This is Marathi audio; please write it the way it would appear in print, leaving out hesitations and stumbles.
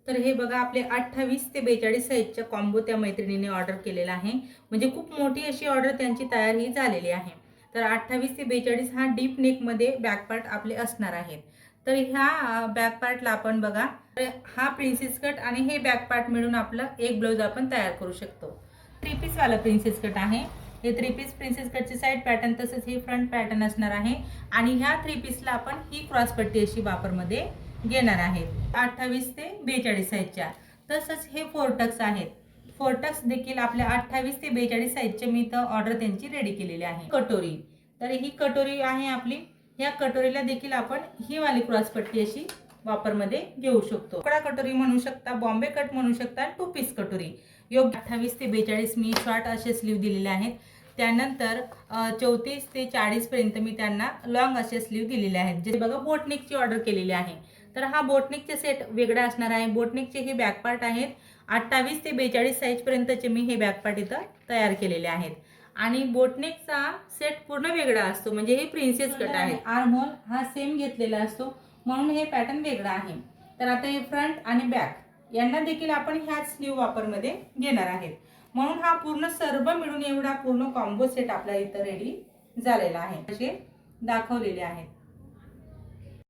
तर हे बघा आपले 28 ते 42 साईजचा कॉम्बो त्या मैत्रिणीने ऑर्डर केलेला आहे. म्हणजे खूप मोठी अशी ऑर्डर त्यांची तयार ही झालेली आहे. तर 28 ते 42 हा डीप नेकमध्ये बॅक पार्ट आपले असणार आहेत. तर ह्या बॅक पार्टला आपण बघा, हा प्रिन्सेस कट आणि हे बॅक पार्ट मिळून आपलं एक ब्लाऊज आपण तयार करू शकतो. 3 पीस वाला प्रिन्सेस कट आहे. हे 3 पीस प्रिन्सेस कटचे साईड पॅटर्न तसंच हे फ्रंट पॅटर्न असणार आहे. आणि ह्या 3 पीसला आपण ही क्रॉस पट्टी अशी वापरमध्ये घेणार आहेत 28 ते 42 साईजच्या. तसंच हे फोरटक्स आहेत. फोरटक्स देखील आपल्या 28 ते 42 साईजचे मी तर ऑर्डर त्यांची रेडी केलेली आहे. कटोरी, तर ही कटोरी आहे आपली. या कटोरीला देखील आपण ही वाली क्रॉस पट्टी अशी वापरमध्ये घेऊ शकतो. तुकडा कटोरी म्हणू शकता, बॉम्बे कट म्हणू शकता, 2 पीस कटोरी. योग्य 28 ते 42 मी शॉर्ट असे स्लीव दिलेले आहेत. त्यानंतर 34 ते 40 पर्यंत मी त्यांना लॉंग असे स्लीव दिलेले आहेत. जे बघा बोटनेकची ऑर्डर केलेली आहे. तर हा बोटनेकचे सेट वेगळा असणार आहे. बोटनेकचे हे बॅक पार्ट आहेत. 28 ते 42 साईज पर्यंतचे मी हे बॅक पार्ट इथं तयार केलेले आहेत. आणि बोटनेकचा सेट पूर्ण वेगळा असतो. म्हणजे हे प्रिन्सेस कट आहे. आर्महोल हा सेम घेतलेला असतो म्हणून हे पॅटर्न वेगळा आहे. तर आता हे फ्रंट आणि बॅक यांना देखील आपण ह्याच स्लीव वापरमध्ये घेणार आहेत. म्हणून हा पूर्ण सर्व मिळून एवढा पूर्ण कॉम्बो सेट आपला इथं रेडी झालेला आहे. असे दाखवलेले आहेत.